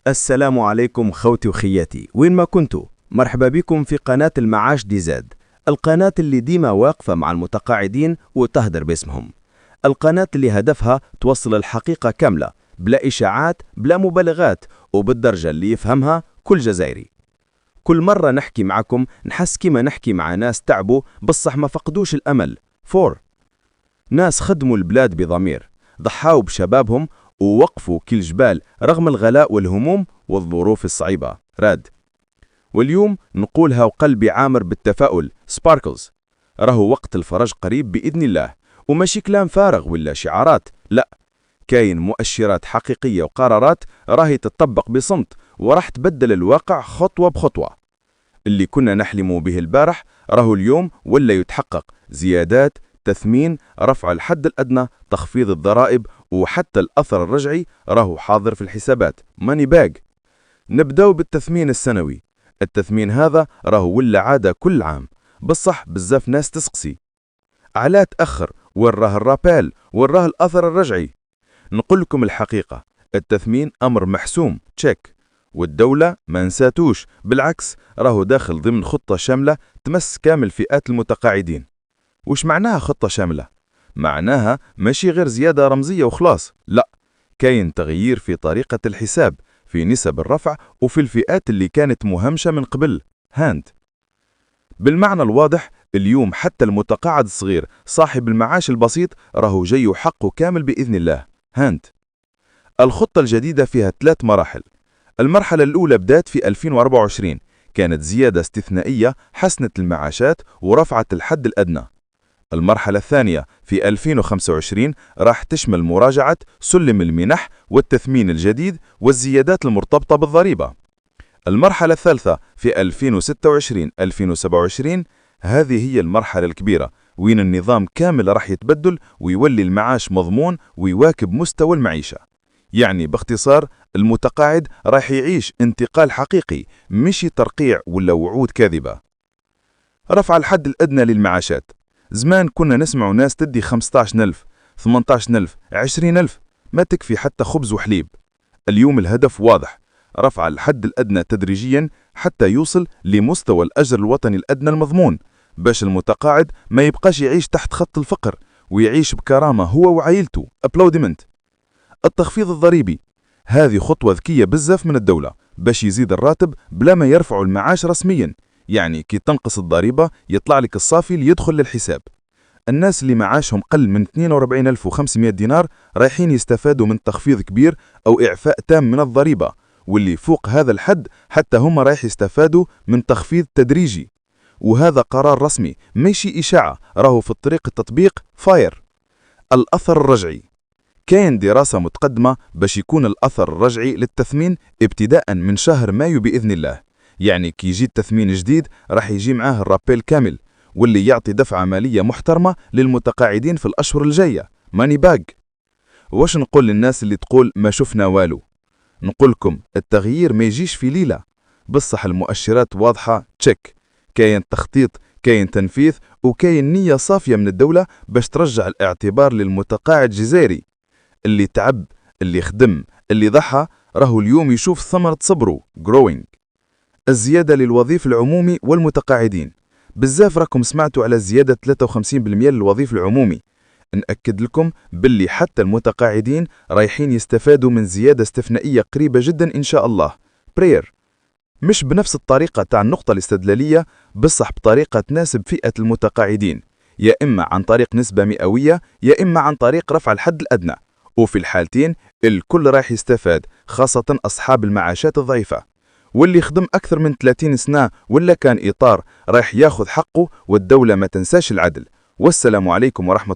السلام عليكم خوتي وخياتي وين ما كنتوا. مرحبا بكم في قناة المعاش دي زاد، القناة اللي ديما واقفة مع المتقاعدين وتهدر باسمهم. القناة اللي هدفها توصل الحقيقة كاملة بلا إشاعات بلا مبالغات وبالدرجة اللي يفهمها كل جزائري. كل مرة نحكي معكم نحس كيما نحكي مع ناس تعبوا بصح ما فقدوش الأمل. ناس خدموا البلاد بضمير، ضحاوا بشبابهم ووقفوا كل جبال رغم الغلاء والهموم والظروف الصعيبة. واليوم نقولها وقلبي عامر بالتفاؤل. سباركلز، راهو وقت الفرج قريب بإذن الله، وماشي كلام فارغ ولا شعارات، لا، كاين مؤشرات حقيقية وقرارات راهي تطبق بصمت وراح تبدل الواقع خطوة بخطوة. اللي كنا نحلم به البارح راهو اليوم ولا يتحقق. زيادات، تثمين، رفع الحد الأدنى، تخفيض الضرائب، وحتى الأثر الرجعي راهو حاضر في الحسابات. ماني باج. نبداو بالتثمين السنوي. التثمين هذا راهو ولا عادة كل عام، بصح بزاف ناس تسقسي علاه تأخر، وراه الرابال، وراه الأثر الرجعي. نقول لكم الحقيقة، التثمين أمر محسوم تشيك، والدولة ما نساتوش، بالعكس راهو داخل ضمن خطة شاملة تمس كامل فئات المتقاعدين. وش معناها خطة شاملة؟ معناها ماشي غير زيادة رمزية وخلاص، لا، كاين تغيير في طريقة الحساب، في نسب الرفع، وفي الفئات اللي كانت مهمشة من قبل. بالمعنى الواضح، اليوم حتى المتقاعد الصغير صاحب المعاش البسيط راهو جاي حقه كامل بإذن الله. الخطة الجديدة فيها 3 مراحل. المرحلة الأولى بدات في 2024، كانت زيادة استثنائية حسنت المعاشات ورفعت الحد الأدنى. المرحلة الثانية في 2025 راح تشمل مراجعة سلم المنح والتثمين الجديد والزيادات المرتبطة بالضريبة. المرحلة الثالثة في 2026-2027، هذه هي المرحلة الكبيرة وين النظام كامل راح يتبدل ويولي المعاش مضمون ويواكب مستوى المعيشة. يعني باختصار، المتقاعد راح يعيش انتقال حقيقي، مش ترقيع ولا وعود كاذبة. رفع الحد الأدنى للمعاشات. زمان كنا نسمع ناس تدي 15,000 18,000 20,000، ما تكفي حتى خبز وحليب. اليوم الهدف واضح، رفع الحد الأدنى تدريجيا حتى يوصل لمستوى الأجر الوطني الأدنى المضمون، باش المتقاعد ما يبقاش يعيش تحت خط الفقر ويعيش بكرامة هو وعائلته. أبلودمنت. التخفيض الضريبي، هذه خطوة ذكية بزاف من الدولة باش يزيد الراتب بلا ما يرفعوا المعاش رسميا. يعني كي تنقص الضريبة يطلع لك الصافي اللي يدخل للحساب. الناس اللي معاشهم قل من 42,500 دينار رايحين يستفادوا من تخفيض كبير أو إعفاء تام من الضريبة، واللي فوق هذا الحد حتى هم رايح يستفادوا من تخفيض تدريجي. وهذا قرار رسمي ماشي إشاعة، راهو في الطريق التطبيق. الأثر الرجعي، كاين دراسة متقدمة باش يكون الأثر الرجعي للتثمين ابتداء من شهر مايو بإذن الله. يعني كي يجي التثمين جديد راح يجي معاه الرابيل كامل، واللي يعطي دفعة مالية محترمة للمتقاعدين في الأشهر الجاية. ماني باج. واش نقول للناس اللي تقول ما شفنا والو؟ نقولكم التغيير ما يجيش في ليلة، بصح المؤشرات واضحة تشيك، كاين تخطيط، كاين تنفيذ، وكاين نية صافية من الدولة باش ترجع الاعتبار للمتقاعد الجزائري. اللي تعب، اللي خدم، اللي ضحى، راهو اليوم يشوف ثمرة صبره growing. الزيادة للوظيف العمومي والمتقاعدين. بزاف راكم سمعتوا على الزيادة 53% للوظيف العمومي. نأكد لكم باللي حتى المتقاعدين رايحين يستفادوا من زيادة استثنائية قريبة جدا إن شاء الله. برير، مش بنفس الطريقة تاع النقطة الاستدلالية، بصح بطريقة تناسب فئة المتقاعدين، يا إما عن طريق نسبة مئوية يا إما عن طريق رفع الحد الأدنى، وفي الحالتين الكل رايح يستفاد، خاصة أصحاب المعاشات الضعيفة. واللي خدم أكثر من 30 سنة ولا كان إطار رايح ياخذ حقه، والدولة ما تنساش العدل. والسلام عليكم ورحمة